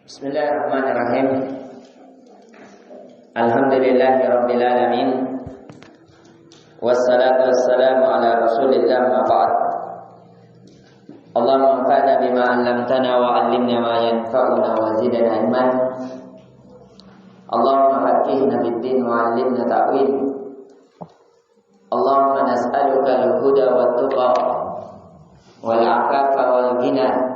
Bismillahirrahmanirrahim. Alhamdulillahirabbil alamin. Wassalatu wassalamu ala Rasulillah ma ba'd. Allahumma anfa'na bima 'allamtana wa 'allimna ma yanfa'una wa zidna ilman. Allahumma faqqihna fid-din wa 'allimna ta'wil. Allahumma nas'aluka al-huda wat-tuqa wal 'afafa wal ghina.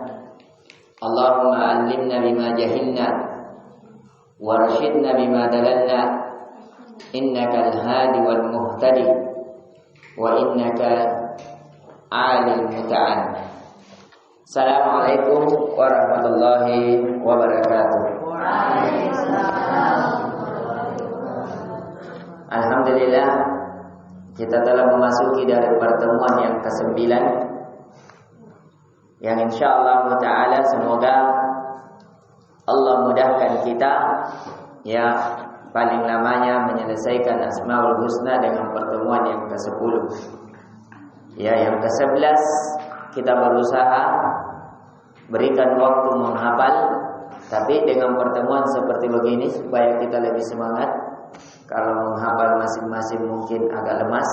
Allahumma 'allimna bima jahilna warshidna bima dalalna innaka al-hadi wal muhtadi wa innaka 'alim muta'an. Assalamualaikum warahmatullahi wabarakatuh. Alhamdulillah, kita telah memasuki dari pertemuan yang ke-9 yang insyaallah ta'ala semoga Allah mudahkan kita ya paling lamanya menyelesaikan Asmaul Husna dengan pertemuan yang ke-10. Ya, yang ke-11 kita berusaha berikan waktu menghafal, tapi dengan pertemuan seperti begini supaya kita lebih semangat. Kalau menghafal masing-masing mungkin agak lemas.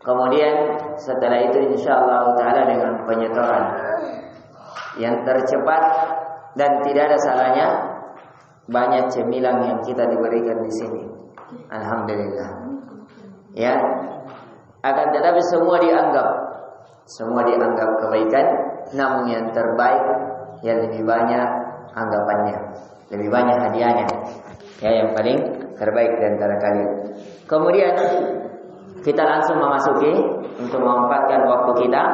Kemudian setelah itu insyaallah ta'ala dengan penyetoran yang tercepat dan tidak ada salahnya, banyak cemilan yang kita diberikan di sini. Alhamdulillah. Ya. Akan tetapi semua dianggap kebaikan, namun yang terbaik yang lebih banyak anggapannya, lebih banyak hadiahnya. Ya, yang paling terbaik di antara kalian. Kemudian kita langsung memasuki untuk memanfaatkan waktu kita.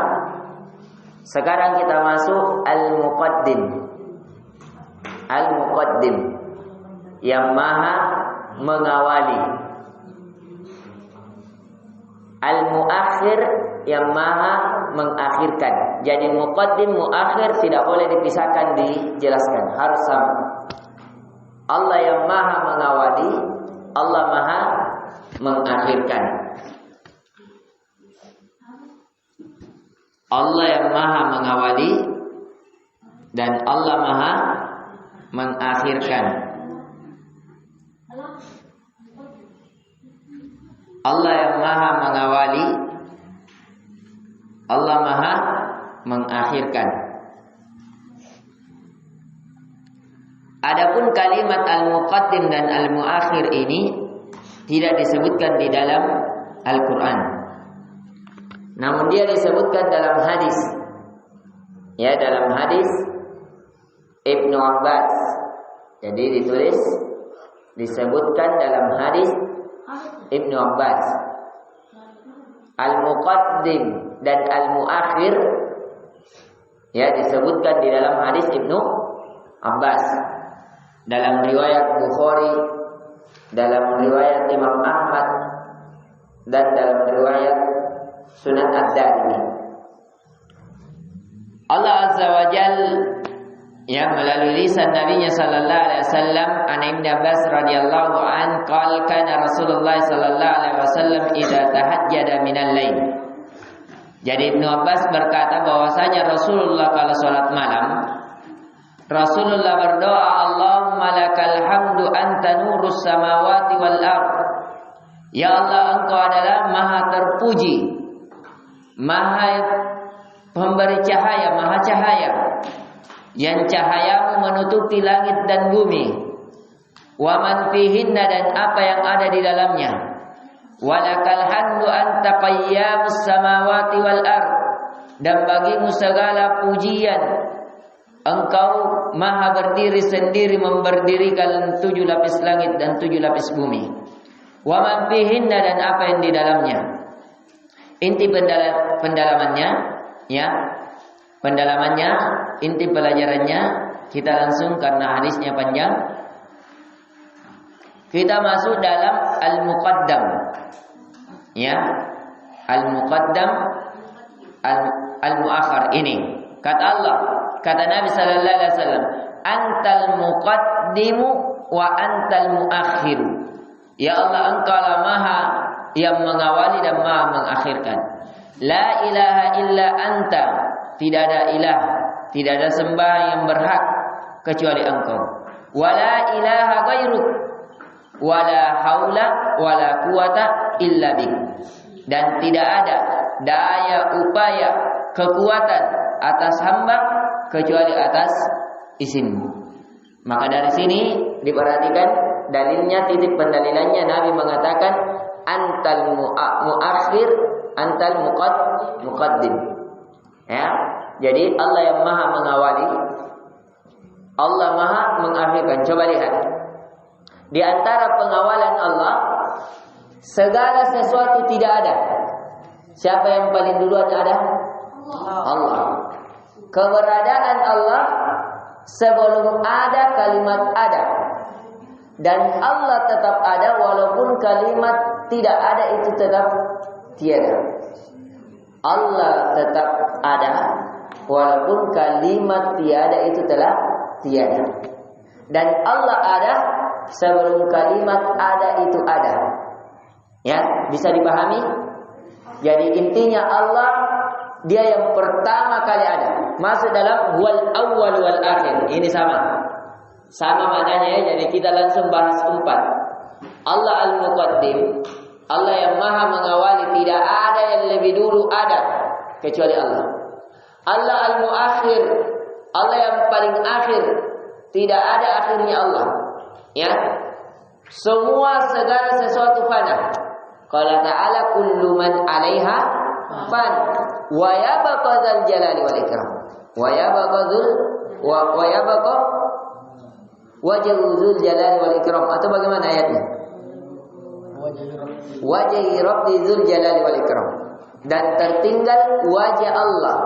Sekarang kita masuk al-muqaddim. Al-muqaddim yang maha mengawali. Al-muakhir yang maha mengakhirkan. Jadi muqaddim, muakhir tidak boleh dipisahkan, dijelaskan, harus sama. Allah yang maha mengawali, Allah maha mengakhirkan. Allah yang maha mengawali dan Allah maha mengakhirkan. Allah yang maha mengawali, Allah maha mengakhirkan. Adapun kalimat al-muqaddim dan al-muakhir ini tidak disebutkan di dalam Al-Quran, namun dia disebutkan dalam hadis. Ya, dalam hadis Ibnu Abbas. Jadi disebutkan dalam hadis Ibnu Abbas. Al-muqaddim dan al-muakhir ya disebutkan di dalam hadis Ibnu Abbas. Dalam riwayat Bukhari, dalam riwayat Imam Ahmad, dan dalam riwayat Sunan Ad-Darimi. Allah Azza wa Jal ya melalui lisan Nabi-Nya sallallahu alaihi wasallam, an Ibnu Abbas radhiyallahu an qala kana Rasulullah sallallahu alaihi wasallam idza tahajjada minal lail. Jadi Ibnu Abbas berkata bahwasanya Rasulullah kalau salat malam, Rasulullah berdoa, Allahumma lakal hamdu anta nurus samawati wal ard. Ya Allah, Engkau adalah maha terpuji, maha pemberi cahaya, maha cahaya, yang cahayamu menutupi langit dan bumi. Wa man fihinna, dan apa yang ada di dalamnya. Walakal hamdu anta qayyamus samawati wal ard, dan bagimu segala pujian, Engkau maha berdiri sendiri memberdirikan 7 lapis langit dan 7 lapis bumi. Wa man fihinna, dan apa yang di dalamnya. Inti pendalamannya, ya, pendalamannya, inti pelajarannya, kita langsung karena hadisnya panjang. Kita masuk dalam al-muqaddam, ya, al-muqaddam, al-muakhir ini. Kata Allah, kata Nabi sallallahu alaihi wasallam, antal muqaddimu wa antal muakhir. Ya Allah, Engkau lah maha yang mengawali dan maha mengakhirkan. La ilaha illa anta, tidak ada ilah, tidak ada sembah yang berhak kecuali Engkau. Wala ilaha ghairuk, wala haula wala quwata illa bik. Dan tidak ada daya upaya kekuatan atas hamba kecuali atas izin-Mu. Maka dari sini diperhatikan dalilnya, titik pendalilannya Nabi mengatakan antal muakhir, antal muqaddim. Ya. Jadi Allah yang Maha mengawali, Allah Maha mengakhirkan. Coba lihat. Di antara pengawalan Allah, segala sesuatu tidak ada. Siapa yang paling duluan ada? Allah. Keberadaan Allah sebelum ada kalimat ada. Dan Allah tetap ada walaupun kalimat tidak ada itu tetap tiada. Allah tetap ada walaupun kalimat tiada itu telah tiada. Dan Allah ada sebelum kalimat ada itu ada. Ya, bisa dipahami? Jadi intinya Allah dia yang pertama kali ada. Masuk dalam wal awwal wal akhir. Ini sama. Sama maknanya ya. Jadi kita langsung bahas 4. Allah al-muqaddim, Allah yang Maha mengawali, tidak ada yang lebih dulu ada kecuali Allah. Allah al-muakhir, Allah yang paling akhir, tidak ada akhirnya Allah. Ya. Semua segala sesuatu fana. Qala ta'ala kullu man 'alaiha fan wa yabqa dzal jalali wal ikram. Wa yabqa wajhu dzul jalali wal ikram. Atau bagaimana ayatnya? Wajhi rabbi dzul jalali wal ikram. Dan tertinggal wajah Allah,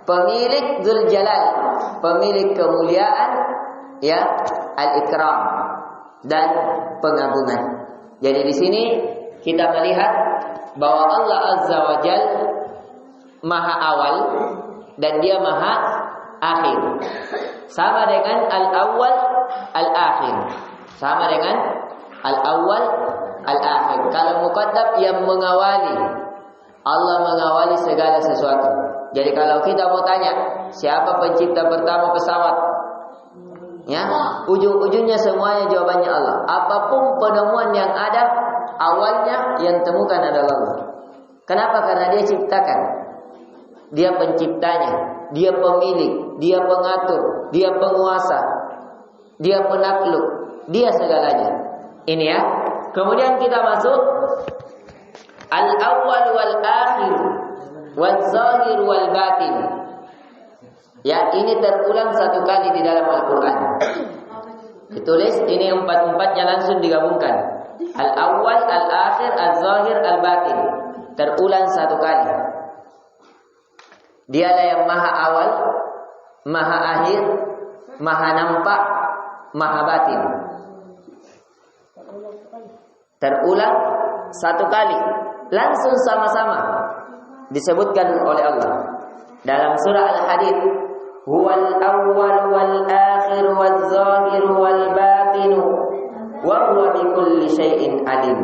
pemilik dzul jalal, pemilik kemuliaan, ya, al ikram dan pengagungan. Jadi di sini kita melihat bahwa Allah Azza wa Jal Maha awal dan Dia Maha akhir. Sama dengan al-awwal, al-akhir. Sama dengan al-awwal, al-akhir. Kalau muqaddam yang mengawali, Allah mengawali segala sesuatu. Jadi kalau kita mau tanya, siapa pencipta pertama pesawat? Ya, ujung-ujungnya semuanya jawabannya Allah. Apapun penemuan yang ada, awalnya yang temukan adalah Allah. Kenapa? Karena Dia ciptakan. Dia penciptanya, Dia pemilik, Dia pengatur, Dia penguasa, Dia penakluk, Dia segalanya. Ini ya. Kemudian kita masuk al-awwal wal akhir wal zahir wal batin. Ya, ini terulang 1 kali di dalam Al-Quran. Ditulis ini 4-4-nya langsung digabungkan. Al-awwal, al-akhir, al-zahir, al-batin. Terulang 1 kali. Dialah yang maha awal, maha akhir, maha nampak, maha batin. Terulang 1 kali. Langsung sama-sama disebutkan oleh Allah. Dalam surah Al-Hadid, huwal awwal wal akhir wal zahir wal batin wa huwa bikulli syai'in alim.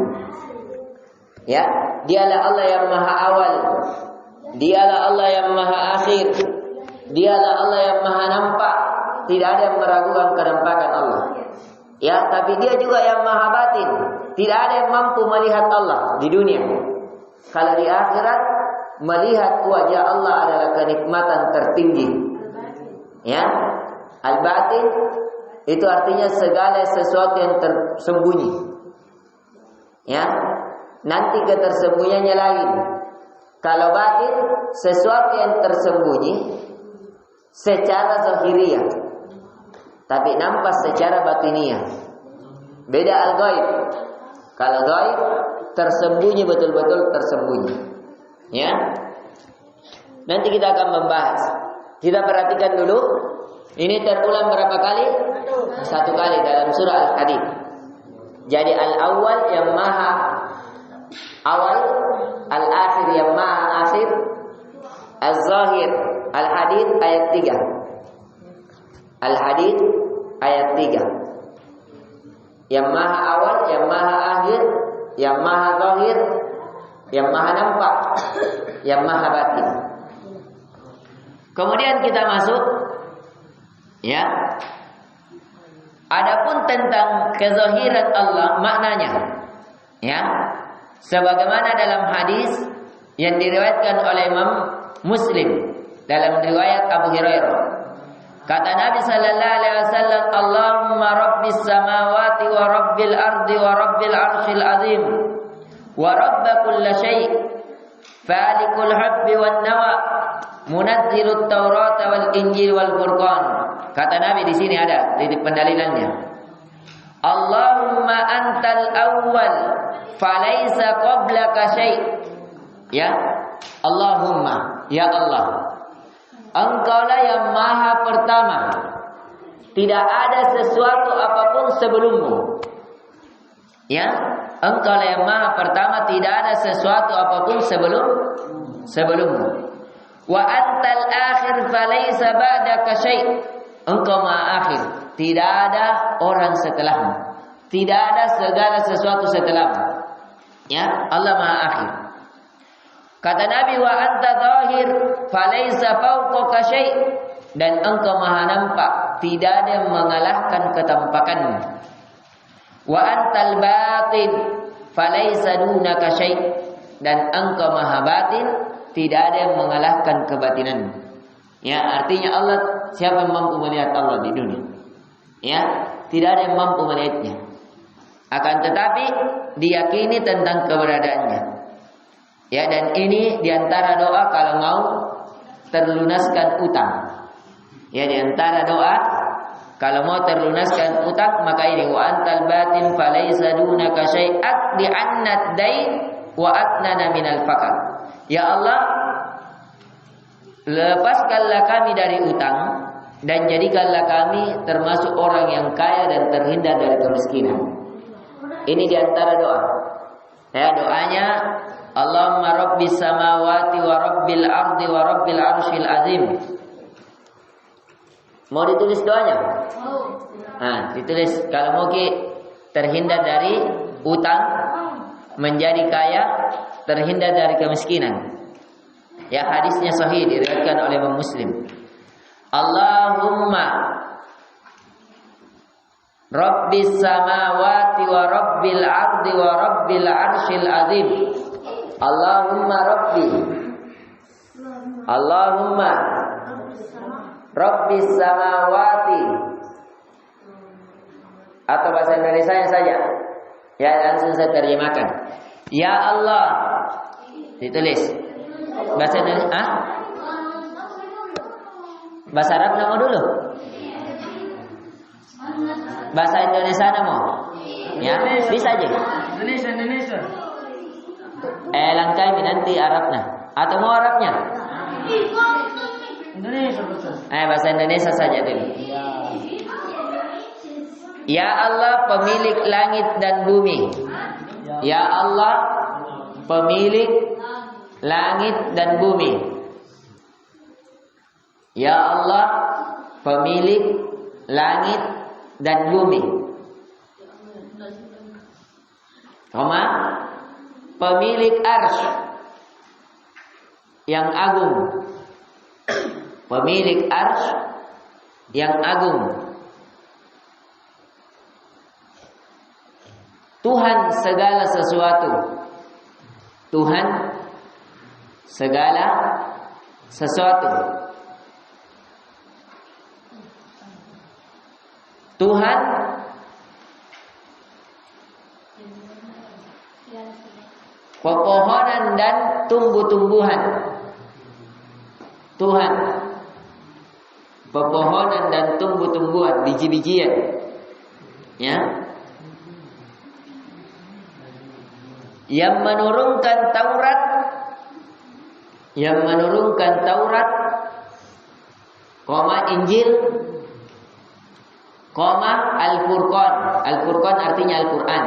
Ya, dialah Allah yang maha awal, dialah Allah yang maha akhir, dialah Allah yang maha nampak. Tidak ada yang meragukan kenampakan Allah. Ya, tapi Dia juga yang maha batin. Tidak ada yang mampu melihat Allah di dunia. Kalau di akhirat, melihat wajah Allah adalah kenikmatan tertinggi. Ya, al-batin itu artinya segala sesuatu yang tersembunyi. Ya, nanti ketersembunyiannya lain. Kalau batin, sesuatu yang tersembunyi secara zahiriyah, tapi nampak secara batiniah. Beda al-ghaib. Kalau ghaib tersembunyi, betul-betul tersembunyi. Ya. Nanti kita akan membahas. Kita perhatikan dulu. Ini terulang berapa kali? 1 kali dalam surah Al-Hadid. Jadi al-awwal yang maha awal, al-akhir yang maha akhir, al-zahir. Al-Hadid ayat 3. Al-Hadid ayat 3. Yang maha awal, yang maha akhir, yang maha zahir, yang maha nampak, yang maha batin. Kemudian kita masuk, ya, Adapun tentang kezahiran Allah maknanya, ya, sebagaimana dalam hadis yang diriwayatkan oleh Imam Muslim dalam riwayat Abu Hurairah, kata Nabi sallallahu alaihi wasallam, Allahumma rabbis samawati wa rabbil ardi wa rabbil arshil azim wa rabb kulli syai' falikul habbi wan nawa munazzilut taurata wal injil wal furqan. Kata Nabi di sini ada titik pendalilannya. Allahumma antal awwal falaysa qablaka syai'. Ya, Allahumma, ya Allah, Engkaulah yang maha pertama, tidak ada sesuatu apapun sebelummu. Ya, Engkaulah yang maha pertama, tidak ada sesuatu apapun sebelummu. Wa antal akhir falaysa ba'daka syai'. Engkau maha akhir, tidak ada orang setelahmu, tidak ada segala sesuatu setelahmu. Ya, Allah maha akhir. Kata Nabi, wa anta zahir falaysa fawqaka syai'. Dan engkau maha nampak, tidak ada yang mengalahkan ketampakanmu. Wa antal batin falaysa dunaka syai'. Dan engkau maha batin, tidak ada yang mengalahkan kebatinanmu. Ya, artinya Allah, siapa yang mampu melihat Allah di dunia? Ya, tidak ada yang mampu melihatnya. Akan tetapi diyakini tentang keberadaannya. Ya, dan ini diantara doa kalau mau terlunaskan utang. Ya, diantara doa kalau mau terlunaskan utang, maka ini wa antal batin falaysa dunaka syai'at li'annad dain wa atnana minal faqr. Ya Allah, lepaskanlah kami dari utang dan jadikanlah kami termasuk orang yang kaya dan terhindar dari kemiskinan. Ini diantara doa. Ya, doanya Allahumma rabbis samawati wa rabbil ardi wa rabbil arshil azim. Mau ditulis doanya? Nah, ditulis. Kalau mau terhindar dari utang, menjadi kaya, terhindar dari kemiskinan. Ya, hadisnya sahih diriwayatkan oleh Imam Muslim. Allahumma rabbis samawati wa rabbil ardi wa rabbil arshil azim. Allahumma rabbi, Allahumma rabbis samawati, atau bahasa Indonesia saja. Ya, langsung saya terjemahkan. Ya Allah, ditulis. Bahasa Indonesia, bahasa Arab nama dulu. Bahasa Indonesia nama. Ya, bisa aja. Indonesia. Langkai nanti Arabnya. Atau mau Arabnya? Indonesia betul. Bahasa Indonesia saja dulu. Ya Allah, pemilik langit dan bumi. Ya Allah, pemilik langit dan bumi. Ya Allah, pemilik langit dan bumi. Koma, pemilik arsy yang agung. Pemilik arsy yang agung. Tuhan segala sesuatu. Tuhan segala sesuatu. Tuhan pepohonan dan tumbuh-tumbuhan. Tuhan pepohonan dan tumbuh-tumbuhan, biji-bijian. Ya. Yang menurunkan Taurat, Injil, Al-Furqan. Al-Furqan artinya Al-Quran.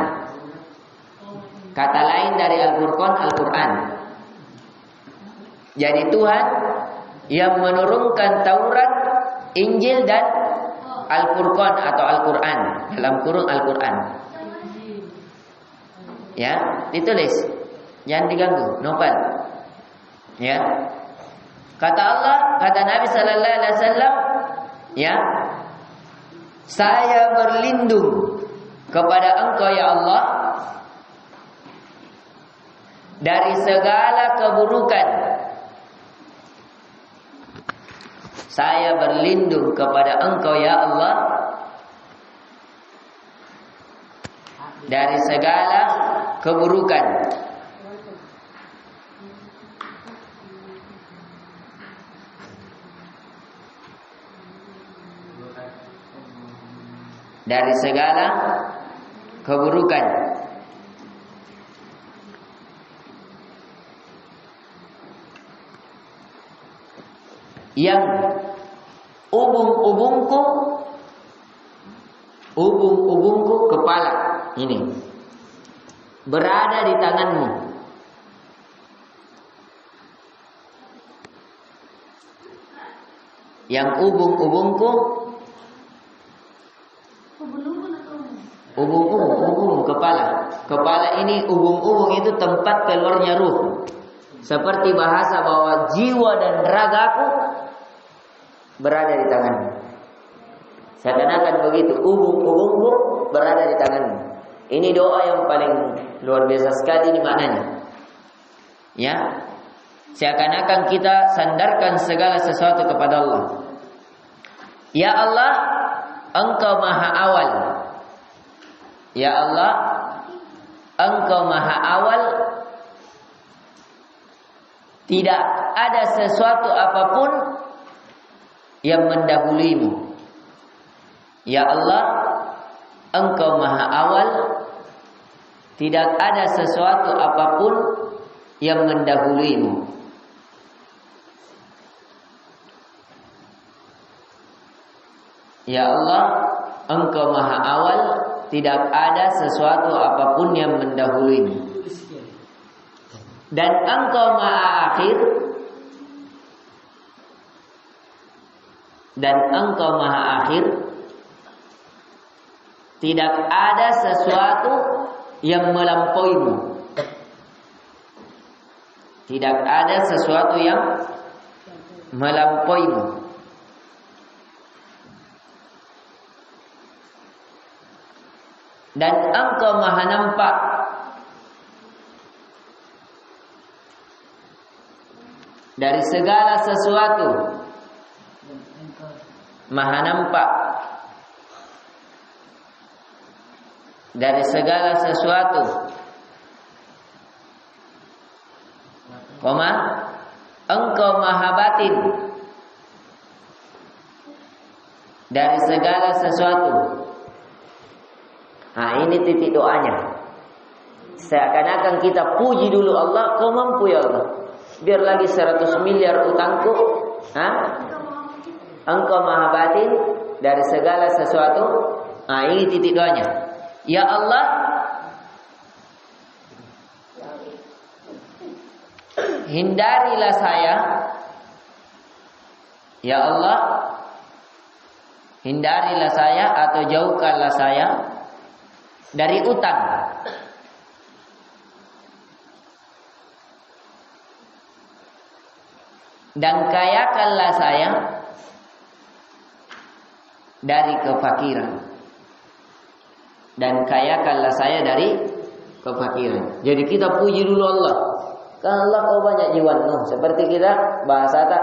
Kata lain dari Al-Furqan, Al-Quran. Jadi Tuhan yang menurunkan Taurat, Injil dan Al-Furqan atau Al-Quran, dalam kurung Al-Quran. Ya, ditulis. Jangan diganggu, nopal. Ya. Kata Allah, kata Nabi sallallahu alaihi wasallam, ya. Saya berlindung kepada Engkau ya Allah dari segala keburukan. Saya berlindung kepada Engkau ya Allah dari segala keburukan. Dari segala keburukan. Yang ubung-ubungku kepala ini berada di tanganmu. Yang ubung-ubungku, ubung-ubung kepala ini, ubung-ubung itu tempat keluarnya ruh. Seperti bahasa bahwa jiwa dan ragaku berada di tanganmu. Seakan-akan begitu, ubung-ubungku berada di tanganmu. Ini doa yang paling luar biasa sekali ini maknanya. Ya, seakan-akan kita sandarkan segala sesuatu kepada Allah. Ya Allah, Engkau Maha Awal. Ya Allah, Engkau Maha Awal. Tidak ada sesuatu apapun yang mendahulimu. Ya Allah, Engkau Maha Awal. Tidak ada sesuatu apapun yang mendahulimu. Ya Allah, Engkau Maha Awal. Tidak ada sesuatu apapun yang mendahuluimu. Dan Engkau Maha Akhir. Dan Engkau Maha Akhir. Tidak ada sesuatu yang melampauimu. Tidak ada sesuatu yang melampauimu. Dan Engkau Maha Nampak. Dari segala sesuatu. Maha Nampak. Dari segala sesuatu. Engkau Maha Batin. Dari segala sesuatu. Nah, ini titik doanya. Seakan-akan kita puji dulu Allah, Kau mampu ya Allah. Biar lagi 100 miliar utangku. Engkau Maha Batin dari segala sesuatu. Nah, ini titik doanya. Ya Allah, hindarilah saya. Ya Allah, hindarilah saya atau jauhkanlah saya dari utang. Dan kayakanlah saya dari kefakiran. Dan kayakanlah saya dari kefakiran. Jadi kita puji dulu Allah. Kalau Kau banyak jiwa Nuh, seperti kita bahasa tak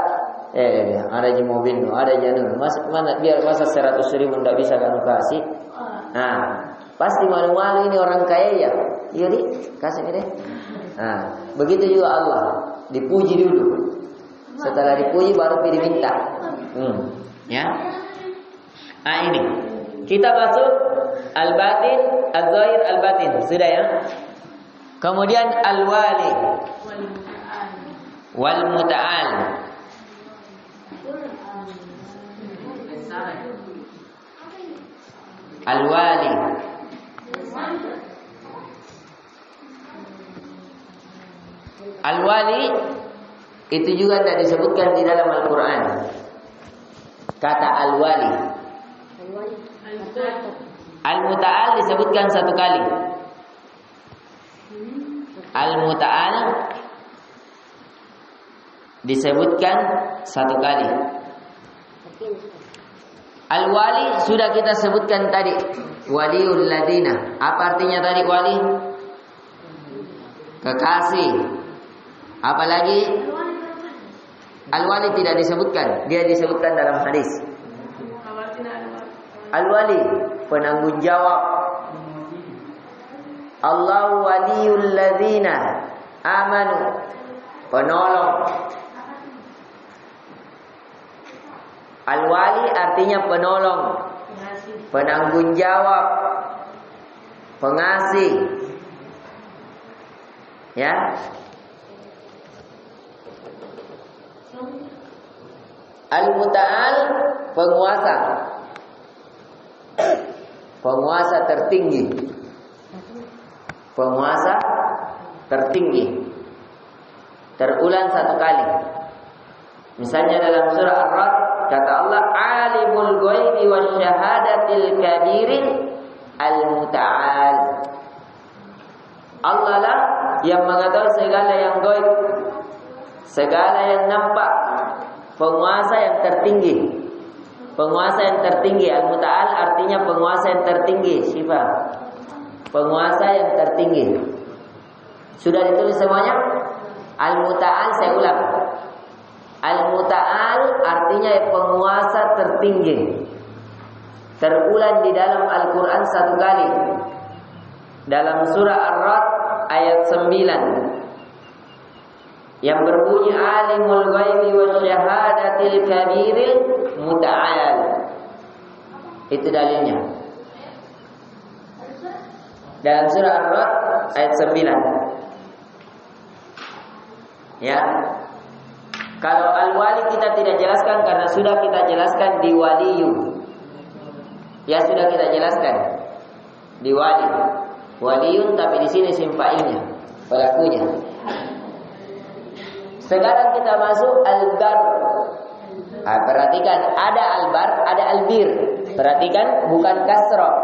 ada di mobil Nuh, ada di Nuh. Mana biar masa 100.000 tidak bisa kamu kasih. Nah, pasti malu-malu ini orang kaya ya. Jadi kasih ini deh. Nah, begitu juga Allah, dipuji dulu. Setelah dipuji baru diminta. Ya. Nah, ini kita masuk al-batin, al-zahir, al-batin. Sudah ya? Kemudian al-wali wal muta'al. Al-wali. Al-wali itu juga tidak disebutkan di dalam Al-Quran. Kata al-wali. Al-muta'al disebutkan satu kali. Al-muta'al disebutkan satu kali. Al-wali sudah kita sebutkan tadi. Waliul ladina. Apa artinya tadi wali? Kekasih. Apalagi? Al-wali tidak disebutkan. Dia disebutkan dalam hadis. Al-wali, penanggung jawab. Allahu waliyul ladzina amanu, penolong. Al-wali artinya penolong, penanggung jawab, pengasih. Ya. Al-muta'al, penguasa. Penguasa tertinggi. Penguasa tertinggi. Terulang satu kali. Misalnya dalam surah Ar-Ra'd kata Allah, Alimul ghaibi wasyahadatil kabiril al-muta'al. Allah lah yang mengetahui segala yang gaib, segala yang nampak. Penguasa yang tertinggi. Penguasa yang tertinggi. Al-muta'al artinya penguasa yang tertinggi. Siapa? Penguasa yang tertinggi. Sudah ditulis semuanya? Al-muta'al, saya ulang. Al-muta'al artinya penguasa tertinggi. Terulang di dalam Al-Quran satu kali. Dalam surah Ar-Ra'd ayat 9. Yang berbunyi Alimul ghaibi wasyahadatil kabiril muta'al. Itu dalilnya. Dalam surah Ar-Ra'd ayat 9. Ya. Kalau al-wali kita tidak jelaskan karena sudah kita jelaskan di waliyu. Ya, sudah kita jelaskan di wali. Waliyun tapi di sini simpainnya, pelakunya. Sekarang kita masuk al-bar. Perhatikan, ada al-bar, ada al-bir. Perhatikan, bukan kasroh.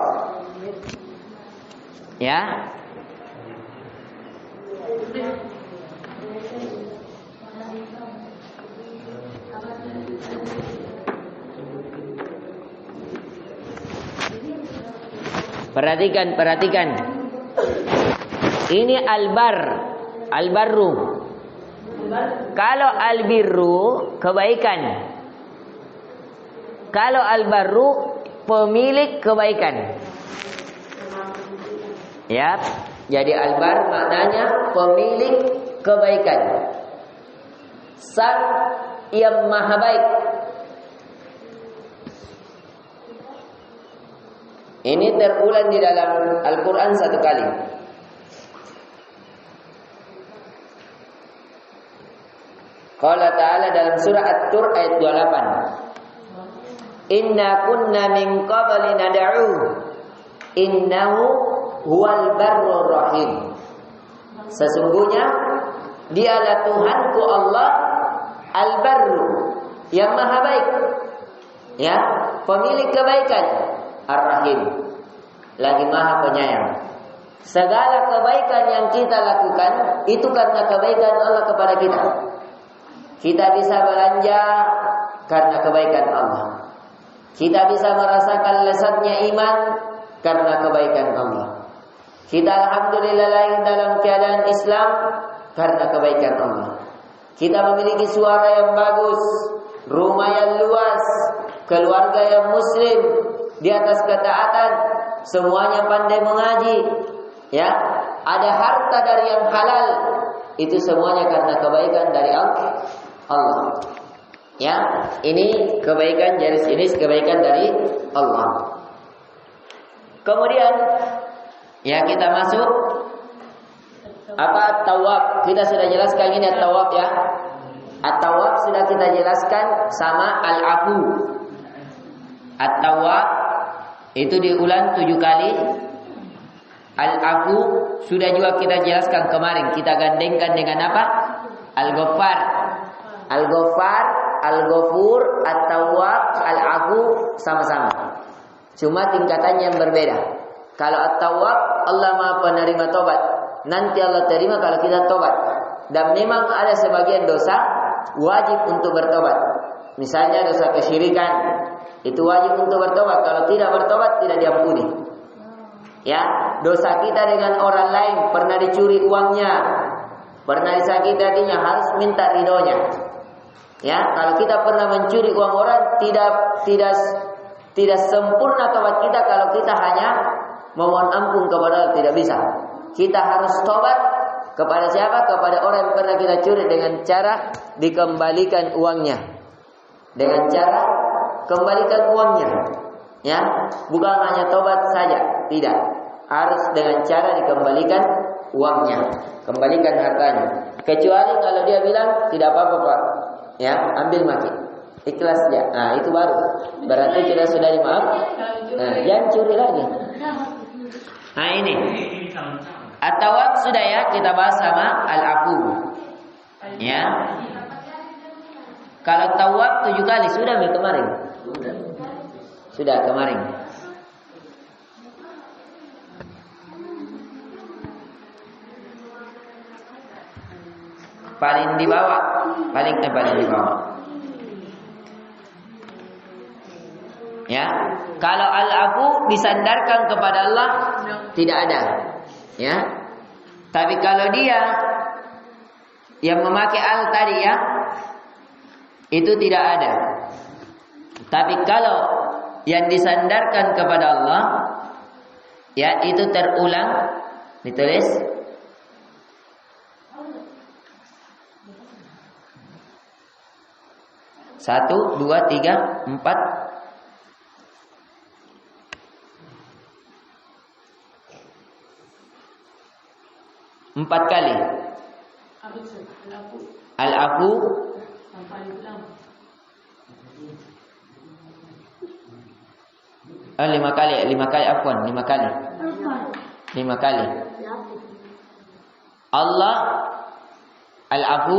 Ya. Perhatikan. Ini al-bar, al-barru. Kalau al-birru kebaikan. Kalau al-barru pemilik kebaikan. Ya, jadi al-bar maknanya pemilik kebaikan. Sang yang maha baik. Ini terulang di dalam Al-Quran satu kali. Qala ta'ala dalam surah At-Tur ayat 28. Inna kunna min qabli nad'u innahu huwal barrur rahim. Sesungguhnya dialah Tuhanku Allah Al-Barru, yang maha baik. Ya, pemilik kebaikan. Ar-Rahim, lagi maha penyayang. Segala kebaikan yang kita lakukan itu karena kebaikan Allah kepada kita. Kita bisa belanja karena kebaikan Allah. Kita bisa merasakan lezatnya iman karena kebaikan Allah. Kita alhamdulillah lahir dalam keadaan Islam karena kebaikan Allah. Kita memiliki suara yang bagus, rumah yang luas, keluarga yang muslim, di atas ketaatan, semuanya pandai mengaji, ya, ada harta dari yang halal, itu semuanya karena kebaikan dari Allah. Ya, ini kebaikan jenis kebaikan dari Allah. Kemudian, ya kita masuk apa tawab. Kita sudah jelaskan ini tawab ya. At-tawab sudah kita jelaskan sama al-afu. At-tawab itu diulang 7 kali. Al-afu sudah juga kita jelaskan kemarin. Kita gandengkan dengan apa? Al-Ghaffar. Al-Ghaffar, Al-Ghafur, At-Tawwab, Al-Afu sama-sama. Cuma tingkatannya yang berbeda. Kalau At-Tawwab, Allah Maha penerima tobat. Nanti Allah terima kalau kita tobat. Dan memang ada sebagian dosa wajib untuk bertobat. Misalnya dosa kesyirikan, itu wajib untuk bertobat. Kalau tidak bertobat tidak diampuni. Ya, dosa kita dengan orang lain, pernah dicuri uangnya, pernah disakiti hatinya, harus minta ridhonya. Ya, kalau kita pernah mencuri uang orang, tidak sempurna tobat kita kalau kita hanya memohon ampun kepada Allah, tidak bisa. Kita harus tobat kepada siapa? Kepada orang yang pernah kita curi dengan cara dikembalikan uangnya. Dengan cara kembalikan uangnya. Ya, bukan hanya tobat saja, tidak. Harus dengan cara dikembalikan uangnya, kembalikan hartanya. Kecuali kalau dia bilang tidak apa-apa Pak, ya ambil maki, ikhlas ya. Nah itu baru, berarti kita sudah dimaaf. Nah, jangan curi lagi. Nah ini, at-tawab sudah ya kita bahas sama al-afu. Ya, kalau tawab 7 kali sudah kemarin. Sudah kemarin. Paling di bawah, paling di bawah. Ya, kalau al-afu disandarkan kepada Allah tidak ada. Ya, tapi kalau dia yang memakai al tadi ya, itu tidak ada. Tapi kalau yang disandarkan kepada Allah, ya itu terulang, ditulis 1, 2, 3, 4. 4 kali. Al-afu. Oh, 5 kali, 5 kali afwan, 5 kali. 5 kali. Allah al-afu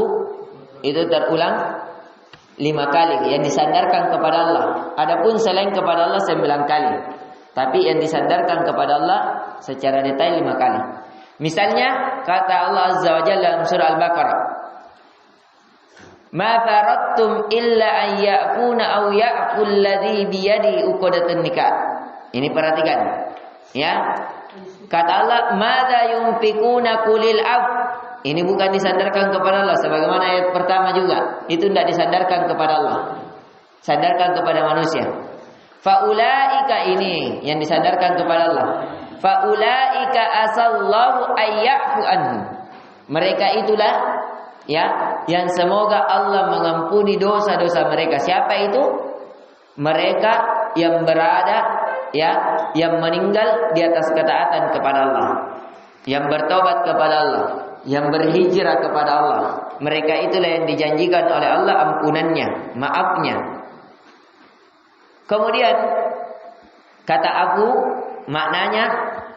itu terulang 5 kali yang disandarkan kepada Allah. Adapun selain kepada Allah 9 kali. Tapi yang disandarkan kepada Allah secara detail 5 kali. Misalnya kata Allah Azza wa Jalla dalam surah Al-Baqarah, "Ma faradtum illa an ya'funa aw ya'ful ladzi bi yadihi uqdatun nikah." Ini perhatikan. Ya. Kata Allah, "Madza yunfikuna qulil af." Ini bukan disandarkan kepada Allah sebagaimana ayat pertama juga. Itu tidak disandarkan kepada Allah. Sandarkan kepada manusia. Faulaika ini yang disandarkan kepada Allah. Faulaika asallahu ayyafu anhu. Mereka itulah ya yang semoga Allah mengampuni dosa-dosa mereka. Siapa itu? Mereka yang berada ya, yang meninggal di atas ketaatan kepada Allah, yang bertobat kepada Allah, yang berhijrah kepada Allah. Mereka itulah yang dijanjikan oleh Allah ampunannya, maafnya. Kemudian kata aku maknanya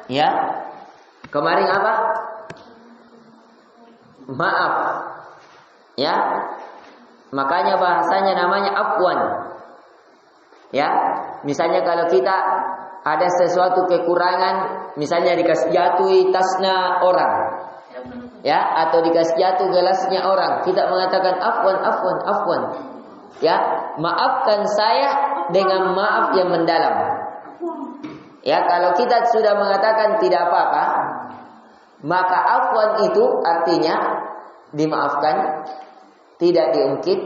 ya kemarin apa? Maaf. Ya. Makanya bahasanya namanya afwan. Ya, misalnya kalau kita ada sesuatu kekurangan, misalnya dikasih jatuhi tasnya orang, ya, atau dikasih jatuh gelasnya orang, kita mengatakan afwan, afwan, afwan. Ya, maafkan saya dengan maaf yang mendalam. Ya, kalau kita sudah mengatakan tidak apa-apa, maka afwan itu artinya dimaafkan, tidak diungkit,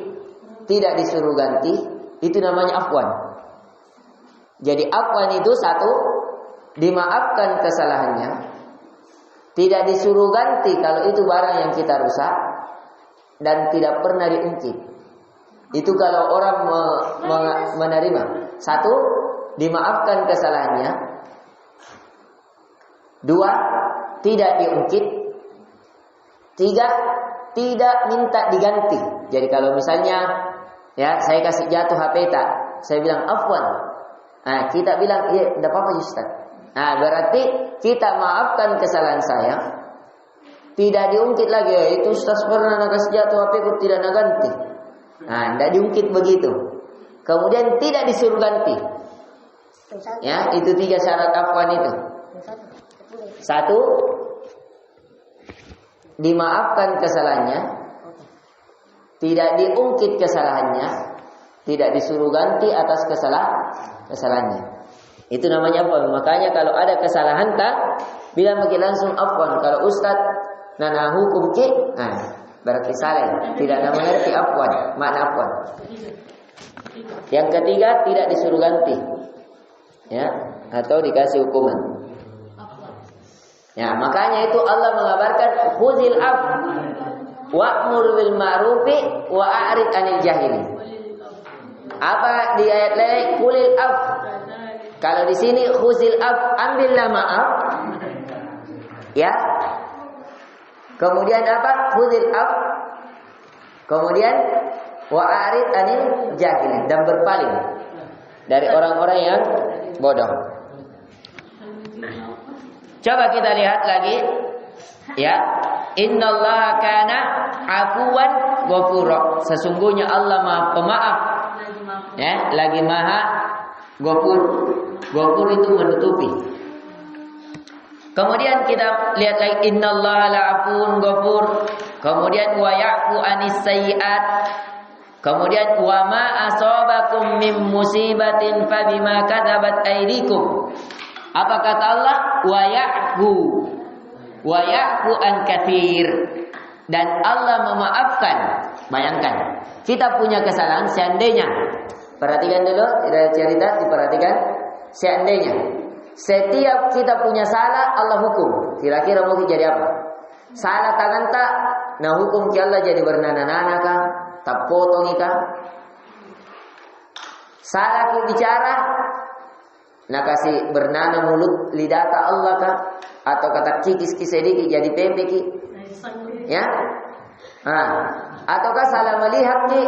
tidak disuruh ganti, itu namanya afwan. Jadi afwan itu satu, dimaafkan kesalahannya, tidak disuruh ganti kalau itu barang yang kita rusak, dan tidak pernah diungkit. Itu kalau orang menerima. Satu, dimaafkan kesalahannya. Dua, tidak diungkit. Tiga, tidak minta diganti. Jadi kalau misalnya ya saya kasih jatuh HP tak, saya bilang afwan. Nah, kita bilang, iya, tidak apa-apa Ustaz. Nah, berarti kita maafkan kesalahan saya. Tidak diungkit lagi, ya, itu Ustaz pernah kasih jatuh HP ku tidak nak ganti. Nah, tidak diungkit begitu. Kemudian tidak disuruh ganti. Ya, itu 3 syarat afwan itu. Satu, dimaafkan kesalahannya. Tidak diungkit kesalahannya. tidak disuruh ganti atas kesalahannya. Itu namanya afwan. Makanya kalau ada kesalahan tak bilang bagi langsung afwan. Kalau ustaz nana hukum ki, berarti salah. Tidak namanya arti afwan, makna afwan. Yang ketiga tidak disuruh ganti, ya, atau dikasih hukuman. Ya, makanya itu Allah mengabarkan khuzil af wa'mur bil ma'rufi wa a'rid 'anil jahili. Apa di ayat lain kulil af? Kalau di sini khuzil af, ambillah maaf. Ya. Kemudian apa? Khuzil af. Kemudian wa a'rid 'anil jahili, dan berpaling dari orang-orang yang bodoh. Coba kita lihat lagi, ya. Innallaha kana afuwan ghafura. Sesungguhnya Allah Maha Pemaaf, ya, lagi Maha Ghafur. Ghafur itu menutupi. Kemudian kita lihat lagi, innallaha la'afuwun ghafur. Kemudian wa ya'fu 'anis sayyi'at. Kemudian wa ma asabakum min musibatin fabima katabat aydikum. Apa kata Allah? Wa ya'fu an katsir. Dan Allah memaafkan. Bayangkan, kita punya kesalahan seandainya. Perhatikan dulu, tidak cerita, diperhatikan. Seandainya setiap kita punya salah, Allah hukum. Kira-kira mungkin jadi apa? Salah tangan tak, nah hukum ki Allah jadi bernana-nana kah? Tak potong kah? Salah ki bicara, nah kasih bernana mulut lidah ta Allah kah? Atau kata kikis sedikit jadi pempek ki? Ya? Ataukah salah melihat ki?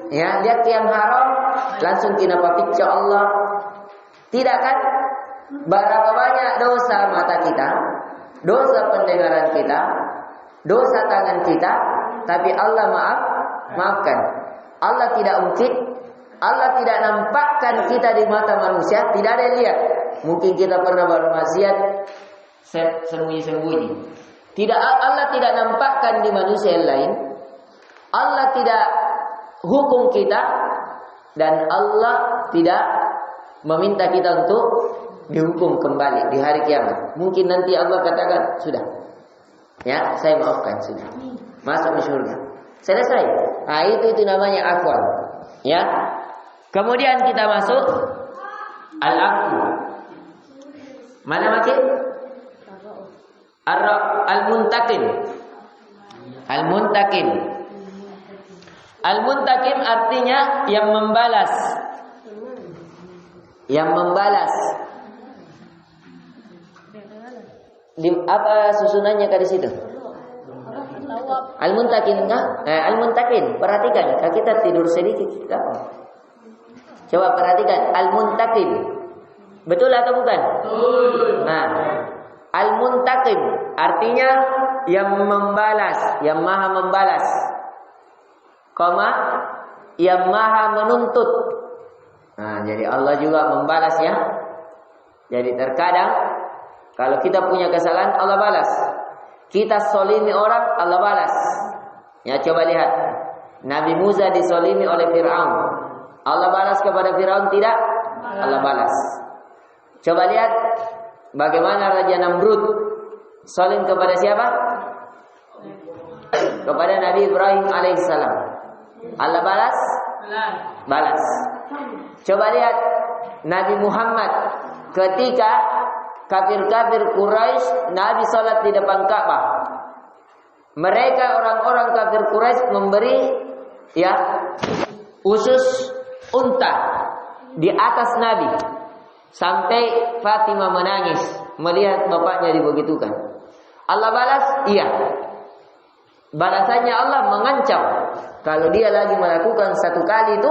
Ya, lihat yang haram langsung kena pikir Allah. Tidak kan? Berapa banyak dosa mata kita, dosa pendengaran kita, dosa tangan kita, tapi Allah maafkan. Allah tidak ungkit, Allah tidak nampakkan kita di mata manusia, tidak ada yang lihat. Mungkin kita pernah bermaksiat sembunyi-sembunyi. Allah tidak nampakkan di manusia yang lain. Allah tidak hukum kita, dan Allah tidak meminta kita untuk dihukum kembali di hari kiamat. Mungkin nanti Allah katakan, sudah, ya, saya maafkan, sudah, masuk ke surga, selesai. Nah, itu namanya afwan, ya. Kemudian kita masuk al-afu. Mana makin? Al-muntakim. Al-muntakim. Al-muntakim artinya yang membalas. Yang membalas. Di apa susunannya ke situ? Al-muntakim kah? Al-muntakim. Perhatikan, kalau kita tidur sedikit kita. Coba perhatikan al-muntakim. Betul atau bukan? Betul. Nah, al-muntakim artinya yang membalas, yang maha membalas. Yang maha menuntut. Nah, jadi Allah juga membalas, ya. Jadi terkadang kalau kita punya kesalahan, Allah balas. Kita solimi orang, Allah balas. Ya, coba lihat. Nabi Musa disolimi oleh Fir'aun. Allah balas kepada Fir'aun tidak? Allah balas. Coba lihat bagaimana Raja Namrud solim kepada siapa? Kepada Nabi Ibrahim alaihissalam. Allah balas? Balas. Coba lihat Nabi Muhammad ketika kafir-kafir Quraisy, Nabi salat di depan Ka'bah. Mereka orang-orang kafir Quraisy memberi, ya, usus unta di atas Nabi sampai Fatimah menangis melihat bapaknya dibegitukan. Allah balas? Iya. Balasannya Allah mengancam, kalau dia lagi melakukan satu kali itu,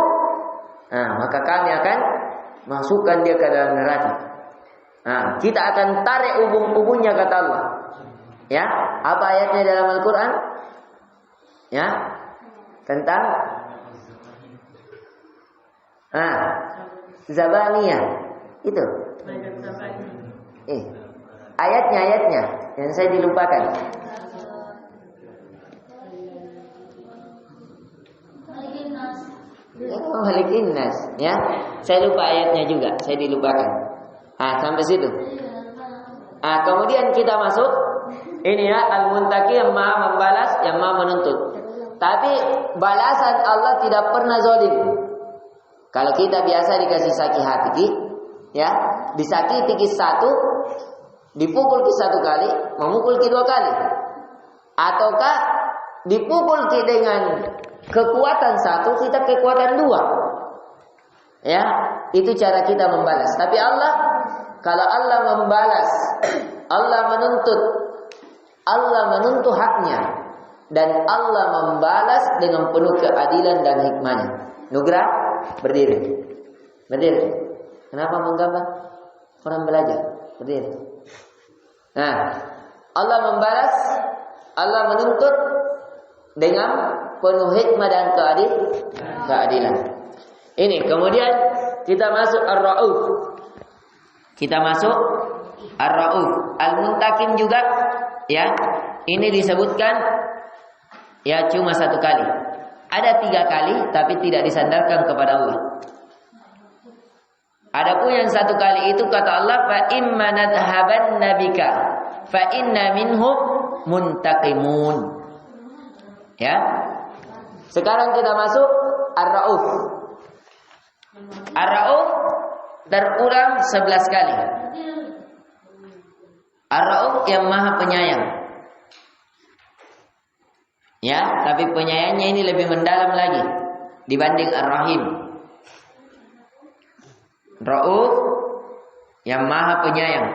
maka kami akan masukkan dia ke dalam neraka. Kita akan tarik ubun-ubunnya, kata Allah. Ya, apa ayatnya dalam Al-Quran? Ya, tentang Zabaniyah itu. Ayatnya yang saya dilupakan. Malikin nas, ya. Saya lupa ayatnya juga, saya dilupakan. Sampai situ. Kemudian kita masuk ini ya, Al-Muntaqim, yang Maha membalas, yang Maha menuntut. Tapi balasan Allah tidak pernah zalim. Kalau kita biasa dikasih sakit hati, ya, disakiti ki satu, dipukul ki satu kali, memukul ki dua kali. Ataukah dipukul ki dengan kekuatan satu, kita kekuatan dua. Ya, itu cara kita membalas. Tapi Allah, kalau Allah membalas, Allah menuntut haknya, dan Allah membalas dengan penuh keadilan dan hikmahnya. Nugrah, berdiri. Kenapa menggambar? Orang belajar, berdiri. Nah, Allah membalas, Allah menuntut dengan penuh hikmah dan keadilan. Ini kemudian kita masuk Ar-Ra'uf. Al-Muntaqim juga, ya. Ini disebutkan ya cuma satu kali. Ada 3 kali tapi tidak disandarkan kepada Allah. Adapun yang satu kali itu kata Allah, fa imma nadhabanna bika fa inna minhum muntaqimun. Ya. Sekarang kita masuk Ar-Ra'uf. Ar-Ra'uf terulang 11 kali. Ar-Ra'uf yang Maha Penyayang. Ya, tapi penyayangnya ini lebih mendalam lagi dibanding Ar-Rahim. Ra'uf yang Maha Penyayang.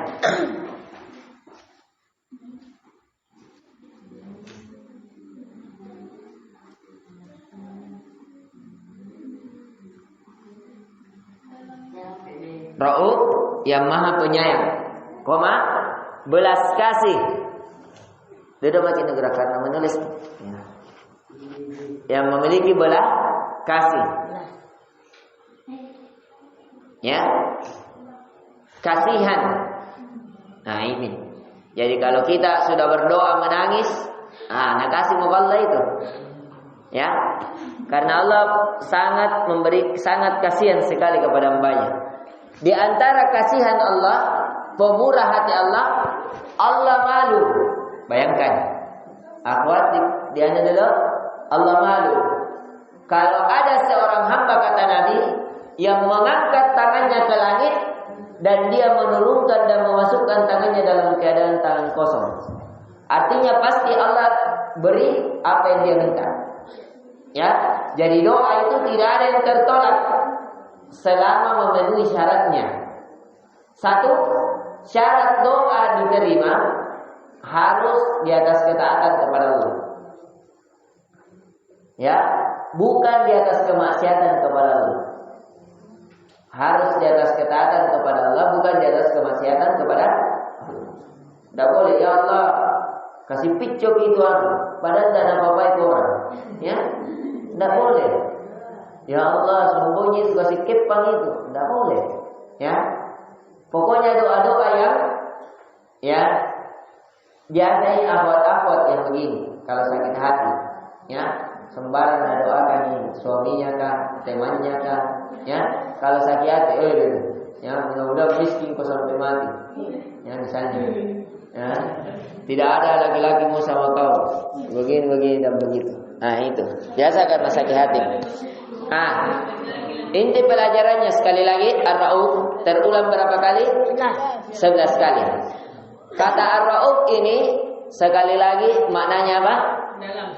Ra'uf yang Maha Penyayang, belas kasih. Dia baca negara karena menulis ya. Yang memiliki belas kasih. Ya. Kasihan. Nah ini. Jadi kalau kita sudah berdoa menangis, nakasih Allah itu. Ya. Karena Allah sangat kasihan sekali kepada hamba-Nya. Di antara kasihan Allah, pemurah hati Allah, Allah malu. Bayangkan, akhwat di anda dulu, Allah malu. Kalau ada seorang hamba kata Nabi yang mengangkat tangannya ke langit dan dia menurunkan dan memasukkan tangannya dalam keadaan tangan kosong, artinya pasti Allah beri apa yang dia minta. Ya, jadi doa itu tidak ada yang tertolak selama memenuhi syaratnya. Satu, syarat doa diterima harus di atas ketaatan kepada Allah. Ya, bukan di atas kemaksiatan kepada Allah. Harus di atas ketaatan kepada Allah, bukan di atas kemaksiatan kepada Allah. Tidak boleh, ya Allah kasih picok itu padahal tidak ada apa-apa itu orang. Ya, tidak boleh. Ya Allah sembunyi itu kasih kepang itu, tidak boleh. Ya, pokoknya doa-doa yang ya biasanya akhwat-akhwat yang begini, kalau sakit hati, ya sembarang doakan ini, suaminya kah, temannya kah, ya kalau sakit hati, ya mudah-mudahan miskin kau sampai mati, ya misalnya, ya tidak ada laki-laki mau sama kau, begini dan begitu. Nah itu biasa karena sakit hati. Inti pelajarannya sekali lagi, Ar-Ra'uf terulang berapa kali? 11 kali. Kata Ar-Ra'uf ini sekali lagi maknanya apa? Mendalam.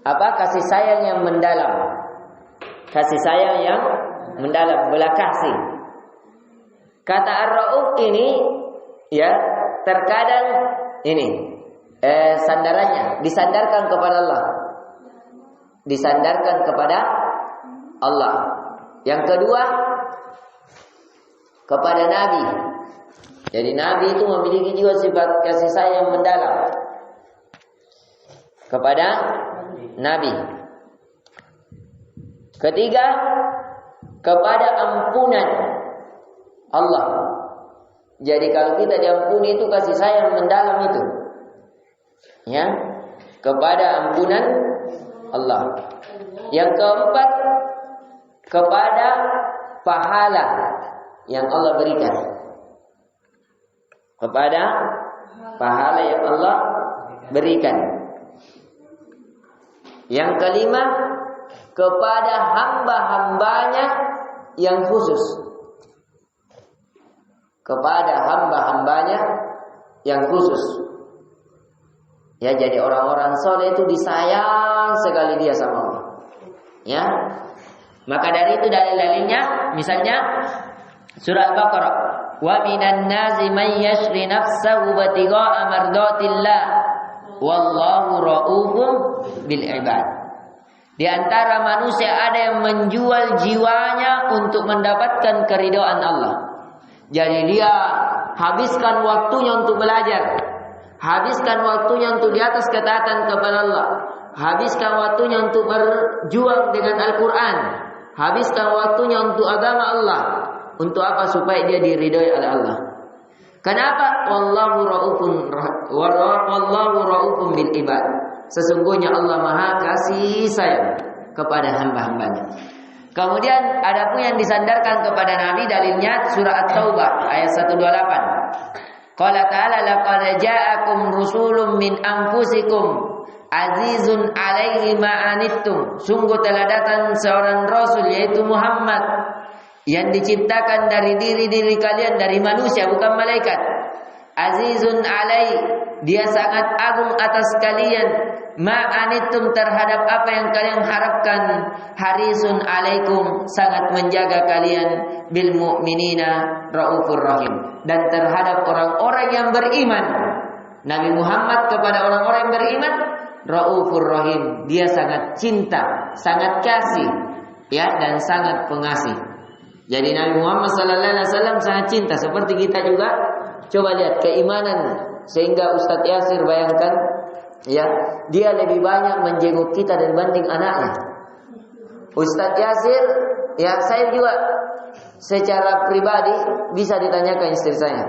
Apa? Kasih sayang yang mendalam. Kasih sayang yang mendalam, belas kasih. Kata Ar-Ra'uf ini ya terkadang ini sandarannya disandarkan kepada Allah. Disandarkan kepada Allah. Yang kedua kepada Nabi. Jadi Nabi itu memiliki juga sifat kasih sayang mendalam kepada Nabi. Ketiga, kepada ampunan Allah. Jadi kalau kita diampuni itu kasih sayang mendalam itu. Ya, kepada ampunan Allah. Yang keempat, kepada pahala yang Allah berikan. Kepada pahala yang Allah berikan. Yang kelima, kepada hamba-hambanya yang khusus. Kepada hamba-hambanya yang khusus. Ya, jadi orang-orang soleh itu disayang sekali dia sama Allah. Ya. Maka dari itu dalil-dalilnya, misalnya surah Al-Baqarah, wa minan nasi may yashri nafsahu batigha'a mardatillah wallahu raufum bil ibad. Di antara manusia ada yang menjual jiwanya untuk mendapatkan keridhaan Allah. Jadi dia habiskan waktunya untuk belajar, habiskan waktunya untuk di atas ketaatan kepada Allah, habiskan waktunya untuk berjuang dengan Al-Quran, habiskan waktunya untuk agama Allah. Untuk apa? Supaya dia diridhoi oleh Allah. Kenapa? Wallahu raufun bil ibad. Sesungguhnya Allah Maha kasih sayang kepada hamba-hambanya. Kemudian ada pun yang disandarkan kepada Nabi, dalilnya surah At-Taubah ayat 128. Qala ta'ala laqad ja'akum rusulun min anfusikum azizun 'alaihi ma anittum. Sungguh telah datang seorang rasul yaitu Muhammad yang diciptakan dari diri kalian, dari manusia bukan malaikat. Azizun 'alaihi, dia sangat agung atas kalian. Ma'anittum, terhadap apa yang kalian harapkan. Harisun 'alaikum, sangat menjaga kalian. Bil mu'minina raufur rahim, dan terhadap orang-orang yang beriman. Nabi Muhammad kepada orang-orang yang beriman raufur rahim, dia sangat cinta, sangat kasih, ya, dan sangat pengasih. Jadi Nabi Muhammad sallallahu alaihi wasallam sangat cinta seperti kita juga. Coba lihat keimanan, sehingga Ustadz Yasir bayangkan, ya, dia lebih banyak menjenguk kita dibanding anaknya. Ustadz Yasir, ya, saya juga secara pribadi bisa ditanyakan istri saya.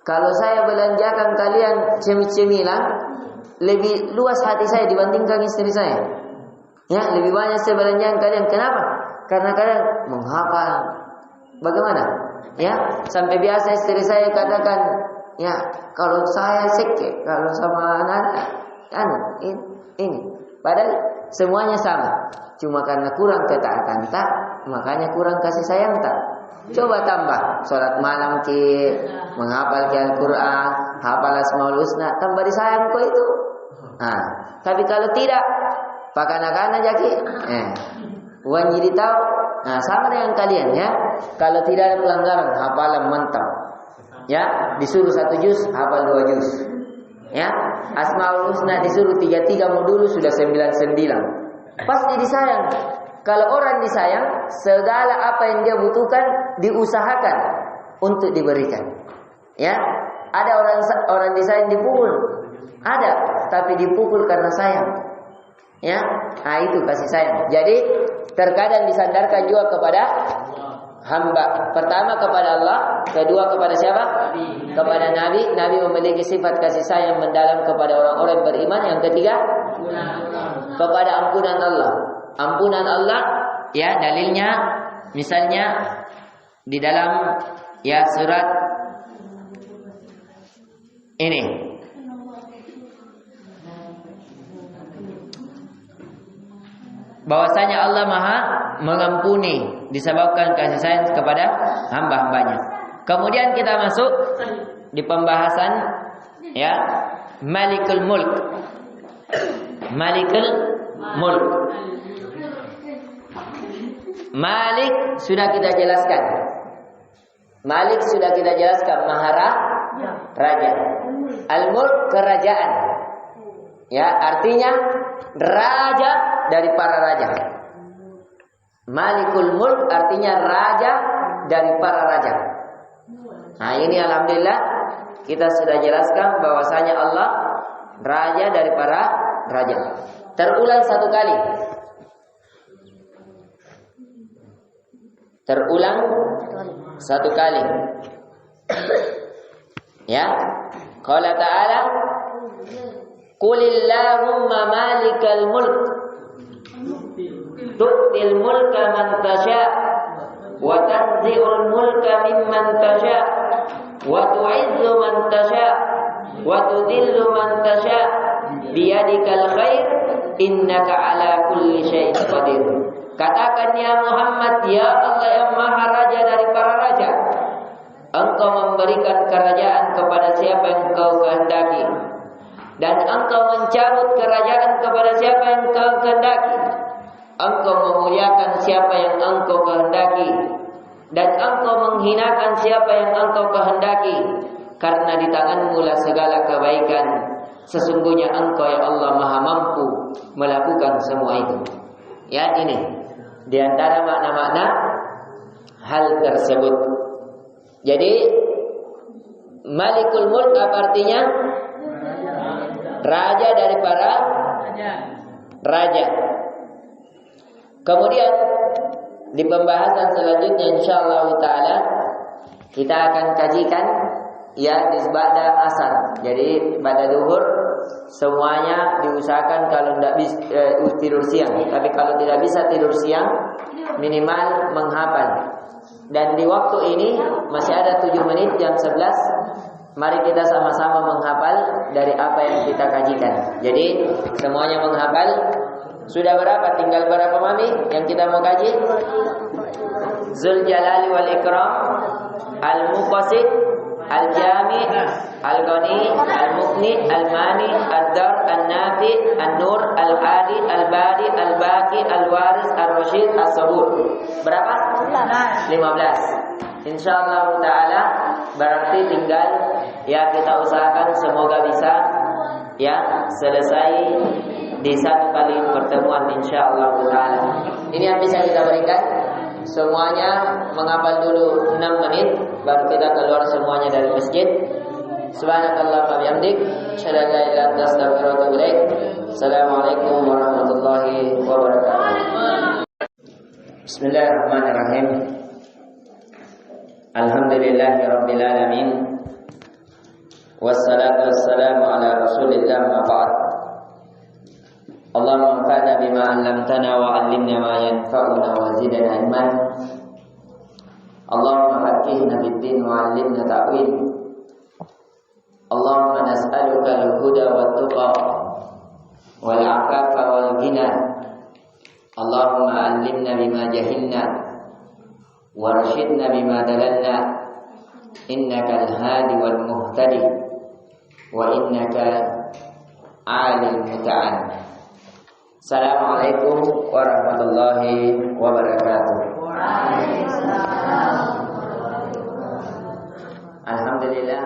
Kalau saya belanjakan kalian cemil-cemilan, lebih luas hati saya dibandingkan istri saya. Ya, lebih banyak saya belanjakan kalian. Kenapa? Karena kalian menghafal. Bagaimana? Ya, sampai biasa istri saya katakan, ya, kalau saya seke, kalau sama anak, ini. Padahal semuanya sama. Cuma karena kurang ketaatan tak, makanya kurang kasih sayang tak. Coba tambah salat malam ki, menghafal Al-Quran, hafal Asmaul Husna, tambah disayang kok itu. Nah, tapi kalau tidak, pak anak-anak jadi, uang jadi tahu. Nah, sama dengan kalian, ya. Kalau tidak ada pelanggaran, hafalan mantap. Ya, disuruh 1 juz, hafal 2 juz. Ya, Asmaul Husna disuruh 33 modul sudah 99. Pasti disayang. Kalau orang disayang, segala apa yang dia butuhkan diusahakan untuk diberikan. Ya, ada orang disayang dipukul, ada, tapi dipukul karena sayang. Ya, nah itu kasih sayang. Jadi terkadang disandarkan juga kepada hamba. Pertama kepada Allah, kedua kepada siapa? Kepada Nabi. Nabi memiliki sifat kasih sayang mendalam kepada orang-orang beriman. Yang ketiga, kepada ampunan Allah. Ampunan Allah, ya, dalilnya misalnya di dalam, ya, surat ini. Bahwasanya Allah Maha mengampuni disebabkan kasih sayang kepada hamba-hambanya. Kemudian kita masuk di pembahasan, ya, Malikul Mulk. Malikul Mulk. Malik sudah kita jelaskan. Malik sudah kita jelaskan, Mahara raja. Al-Mulk kerajaan. Ya, artinya raja dari para raja. Malikul Mulk artinya raja dari para raja. Nah, ini alhamdulillah kita sudah jelaskan bahwasanya Allah raja dari para raja. Terulang satu kali. Terulang satu kali. Ya. Qala ta'ala, Qulillahumma malikal mulk tu'til mulka man tasha' wa tanzi'ul mulka mimman tasha' wa tu'izzu man tasha' wa tudhillu man tasha' biyadikal khair innaka ala kulli syai'in qadir. Katakan ya Muhammad, ya Allah yang maha raja dari para raja, Engkau memberikan kerajaan kepada siapa yang Engkau kehendaki, dan Engkau mencabut kerajaan kepada siapa yang Engkau kehendaki. Engkau memuliakan siapa yang Engkau kehendaki, dan Engkau menghinakan siapa yang Engkau kehendaki. Karena di tangan-Mu lah segala kebaikan. Sesungguhnya Engkau ya Allah maha mampu melakukan semua itu. Ya, ini di antara makna-makna hal tersebut. Jadi Malikul Mulk apa artinya? Raja dari para raja. Kemudian di pembahasan selanjutnya insyaallah taala kita akan kajikan ya di ba'da asar. Jadi pada duhur semuanya diusahakan kalau tidak bisa tidur siang. Tapi kalau tidak bisa tidur siang minimal menghafal. Dan di waktu ini masih ada 7 menit jam 11. Mari kita sama-sama menghafal dari apa yang kita kajikan. Jadi semuanya menghafal. Sudah berapa? Tinggal berapa mami yang kita mau kaji? Zul Jalali wal Ikram, Al-Muqasid, Al-Jami, Al-Ghani, Al-Mughni, Al-Mani, Ad-Dar, An-Nafi, An-Nur, Al-Hadi, Al-Badi, Al-Baqi, Al-Waris, Ar-Rasyid, As-Sabur. Berapa? 15. Insyaallah taala berarti tinggal ya kita usahakan semoga bisa ya selesai di satu kali pertemuan insyaallah taala. Ini yang bisa kita berikan. Semuanya menghafal dulu 6 menit baru kita keluar semuanya dari masjid. Subhanakallahumma wa bihamdik, asyhadu an la ilaha illa anta astaghfiruka wa atubu ilaik. Assalamualaikum warahmatullahi wabarakatuh. Bismillahirrahmanirrahim. Alhamdulillahirabbil alamin. Wassalatu wassalamu ala Rasulillah ma ba'd. Allahumma anfa'na bima 'allamtana wa 'allimna ma yanfa'una wa zidna ilman. Allahumma faqqihna fid-din wa 'allimna ta'wil. Allahumma nas'aluka al-huda wat-tuqa wal 'afafa wal ghina. Allahumma 'allimna bima jahilna warshidna bima dalalna. Innaka al-hadi wal muhtadi wa innaka 'alim muta'al. Assalamualaikum warahmatullahi wabarakatuh. Alhamdulillah.